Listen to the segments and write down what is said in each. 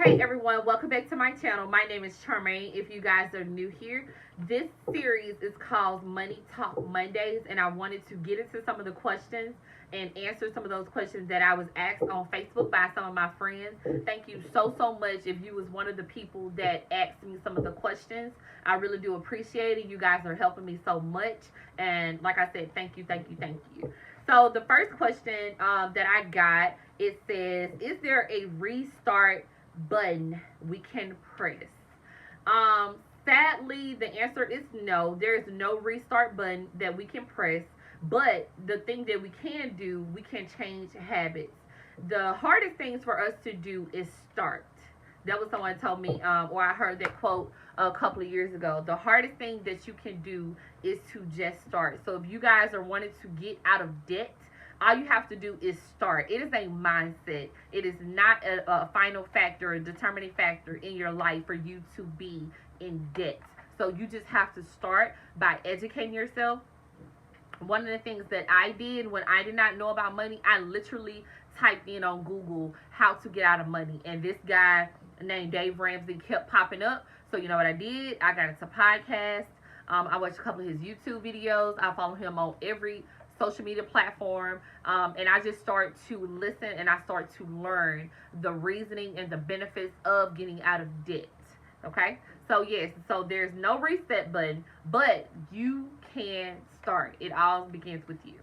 Hey everyone, welcome back to my channel. My name is Charmagne. If you guys are new here, this series is called Money Talk Mondays, and I wanted to get into some of the questions and answer some of those questions that I was asked on Facebook by some of my friends. Thank you so much if you was one of the people that asked me some of the questions. I really do appreciate it. You guys are helping me so much, and like I said, thank you. So the first question that I got, it says, is there a restart button we can press? Um, Sadly, the answer is no. There is no restart button that we can press. But the thing that we can do, we can change habits. The hardest things for us to do is start. That was someone told me, or I heard that quote a couple of years ago. The hardest thing that you can do is to just start. So if you guys are wanting to get out of debt, all you have to do is start. It is a mindset. It is not a final factor, a determining factor in your life for you to be in debt. So you just have to start by educating yourself. One of the things that I did when I did not know about money, I literally typed in on Google how to get out of money. And this guy named Dave Ramsey kept popping up. So you know what I did? I got into podcast. I watched a couple of his YouTube videos. I follow him on every social media platform, and I just start to listen and I start to learn the reasoning and the benefits of getting out of debt. Okay, so yes, so there's no reset button, but you can start. It all begins with you.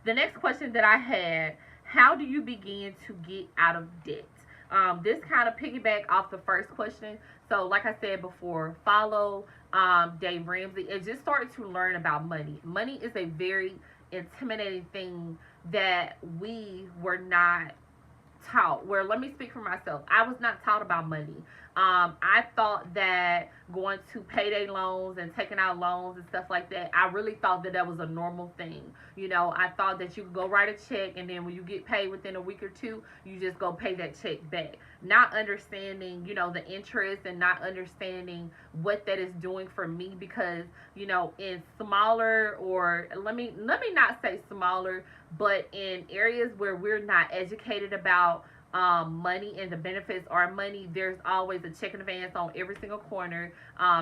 The next question that I had: how do you begin to get out of debt? This kind of piggyback off the first question. So, like I said before, follow Dave Ramsey and just start to learn about money. Money is a very intimidating thing that we were not taught. Where, let me speak for myself, I was not taught about money. I thought that going to payday loans and taking out loans and stuff like that, I really thought that that was a normal thing. You know, I thought that you could go write a check and then when you get paid within a week or two, you just go pay that check back. Not understanding, you know, the interest and not understanding what that is doing for me, because, you know, in smaller, or let me not say smaller, but in areas where we're not educated about money and the benefits are money, there's always a check in advance on every single corner.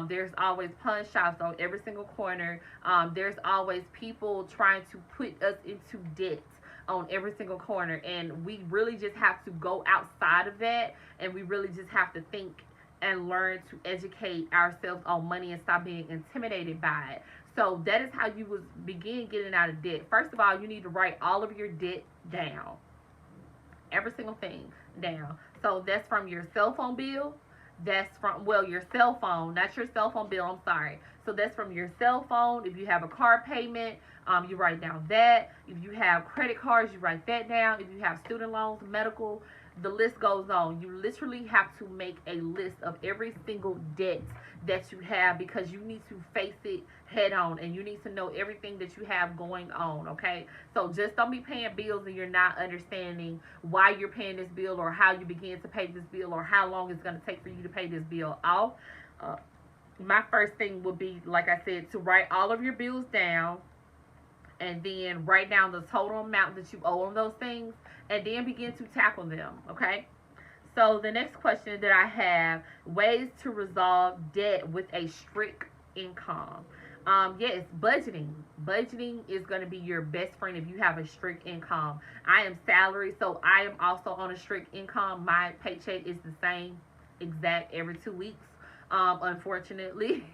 There's always pawn shops on every single corner. There's always people trying to put us into debt on every single corner, and we really just have to go outside of that, and we really just have to think and learn to educate ourselves on money and stop being intimidated by it. So that is how you would begin getting out of debt. First of all, you need to write all of your debt down, every single thing down. So that's from your cell phone bill. That's from, well, your cell phone, not your cell phone bill, I'm sorry. So that's from your cell phone. If you have a car payment, you write down that. If you have credit cards, you write that down. If you have student loans, medical, the list goes on. You literally have to make a list of every single debt that you have, because you need to face it head on and you need to know everything that you have going on. Okay, so just don't be paying bills and you're not understanding why you're paying this bill, or how you begin to pay this bill, or how long it's going to take for you to pay this bill off. My first thing would be, like I said, to write all of your bills down, and then write down the total amount that you owe on those things, and then begin to tackle them. Okay, so the next question that I have: ways to resolve debt with a strict income. Yes, budgeting. Budgeting is going to be your best friend if you have a strict income. I am salary, so I am also on a strict income. My paycheck is the same exact every 2 weeks, unfortunately.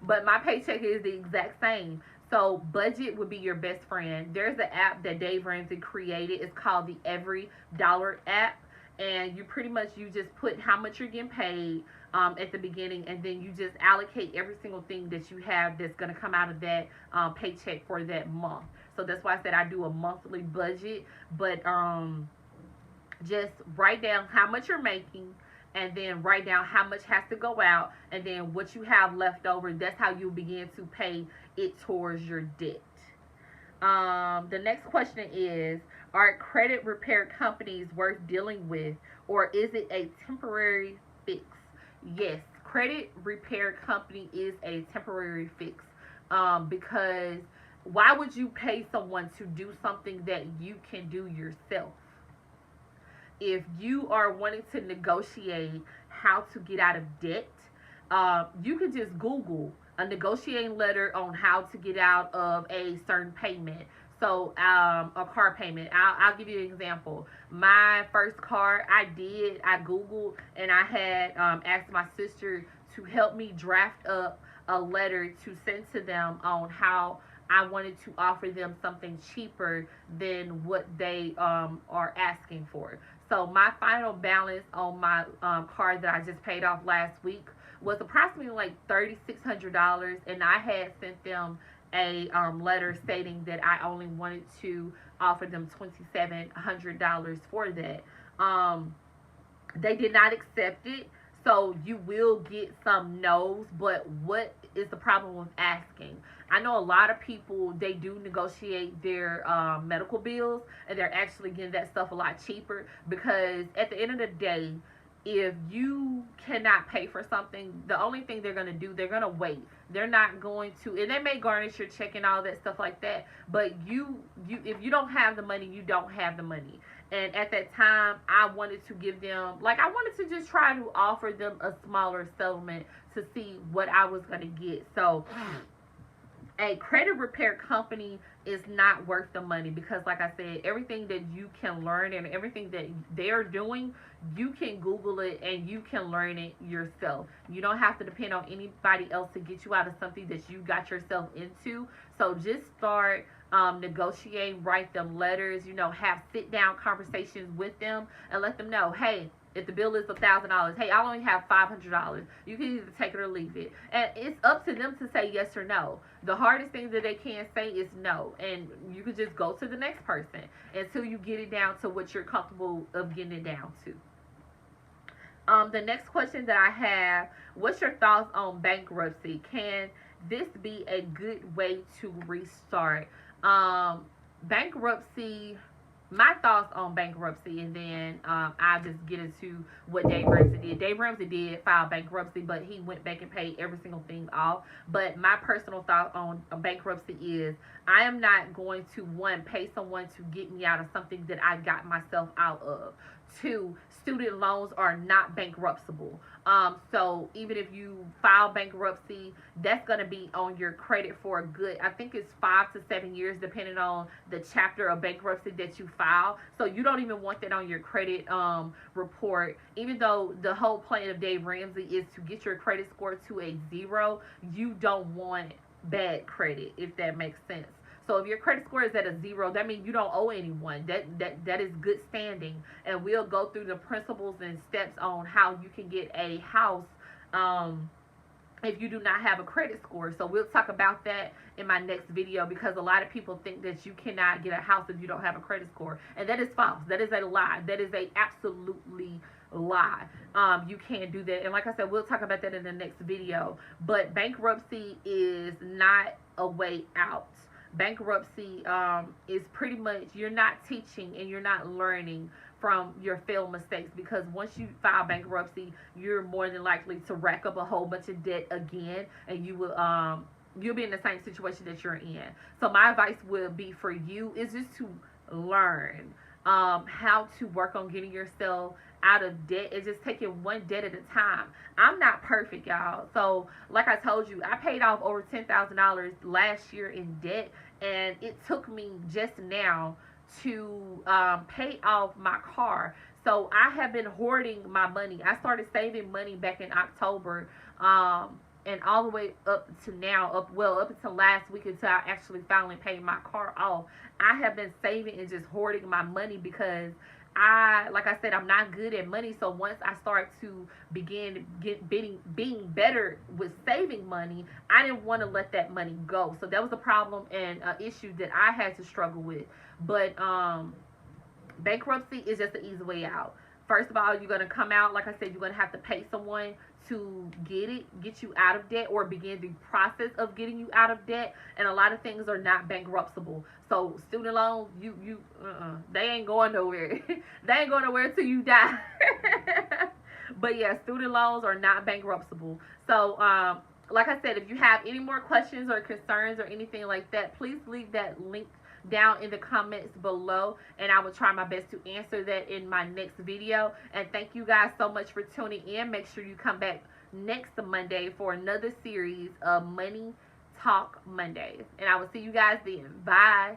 But my paycheck is the exact same. So budget would be your best friend. There's an app that Dave Ramsey created. It's called the Every Dollar app, and you pretty much, you just put how much you're getting paid at the beginning, and then you just allocate every single thing that you have that's going to come out of that paycheck for that month. So that's why I said I do a monthly budget. But just write down how much you're making, and then write down how much has to go out, and then what you have left over. That's how you begin to pay it towards your debt. The next question is: are credit repair companies worth dealing with, or is it a temporary fix? Yes, credit repair company is a temporary fix, because why would you pay someone to do something that you can do yourself? if you are wanting to negotiate how to get out of debt, you can just Google a negotiating letter on how to get out of a certain payment. So, a car payment. I'll give you an example. My first car, I Googled and I had asked my sister to help me draft up a letter to send to them on how I wanted to offer them something cheaper than what they are asking for. So my final balance on my car that I just paid off last week was approximately like $3,600, and I had sent them a letter stating that I only wanted to offer them $2,700 for that. They did not accept it. So you will get some no's, but what is the problem with asking? I know a lot of people, they do negotiate their medical bills, and they're actually getting that stuff a lot cheaper, because at the end of the day, if you cannot pay for something, the only thing they're going to do, they're going to wait. They're not going to, and they may garnish your check and all that stuff like that, but if you don't have the money, you don't have the money. And at that time, I wanted to give them, like, I wanted to just try to offer them a smaller settlement to see what I was going to get. So a credit repair company is not worth the money, because like I said, everything that you can learn and everything that they're doing, you can Google it and you can learn it yourself. You don't have to depend on anybody else to get you out of something that you got yourself into. So just start negotiating, write them letters, have sit down conversations with them and let them know, hey, if the bill is $1,000, hey, I only have $500. You can either take it or leave it. And it's up to them to say yes or no. The hardest thing that they can say is no. And you can just go to the next person until you get it down to what you're comfortable of getting it down to. The next question that I have, what's your thoughts on bankruptcy? Can this be a good way to restart? Bankruptcy, my thoughts on bankruptcy, and then I'll just get into what Dave Ramsey did. Dave Ramsey did file bankruptcy, but he went back and paid every single thing off. But my personal thought on bankruptcy is, I am not going to, one, pay someone to get me out of something that I got myself out of. Two, student loans are not bankruptable. So even if you file bankruptcy, that's going to be on your credit for a good, I think it's 5 to 7 years, depending on the chapter of bankruptcy that you file. So you don't even want that on your credit report. Even though the whole plan of Dave Ramsey is to get your credit score to a 0, you don't want bad credit, if that makes sense. So if your credit score is at a 0, that means you don't owe anyone. That is good standing. And we'll go through the principles and steps on how you can get a house if you do not have a credit score. So we'll talk about that in my next video, because a lot of people think that you cannot get a house if you don't have a credit score. And that is false. That is a lie. That is a absolutely lie. You can't do that. And like I said, we'll talk about that in the next video. But bankruptcy is not a way out. Bankruptcy is pretty much, you're not teaching and you're not learning from your failed mistakes, because once you file bankruptcy, you're more than likely to rack up a whole bunch of debt again, and you'll be in the same situation that you're in. So my advice will be for you is just to learn how to work on getting yourself out of debt. It's just taking one debt at a time. I'm not perfect, y'all. So like I told you, I paid off over $10,000 last year in debt, and it took me just now to pay off my car. So I have been hoarding my money. I started saving money back in October, and all the way up to now, up until last week, until I actually finally paid my car off. I have been saving and just hoarding my money, because like I said, I'm not good at money. So once I start to begin being better with saving money, I didn't want to let that money go. So that was a problem and an issue that I had to struggle with. But bankruptcy is just the easy way out. First of all, you're going to come out, like I said, you're going to have to pay someone to get you out of debt, or begin the process of getting you out of debt. And a lot of things are not bankruptable. So student loans, they ain't going nowhere. They ain't going nowhere until you die. But yeah, student loans are not bankruptable. So like I said, if you have any more questions or concerns or anything like that, please leave that link down in the comments below, and I will try my best to answer that in my next video. And thank you guys so much for tuning in. Make sure you come back next Monday for another series of Money Talk Mondays. And I will see you guys then. Bye.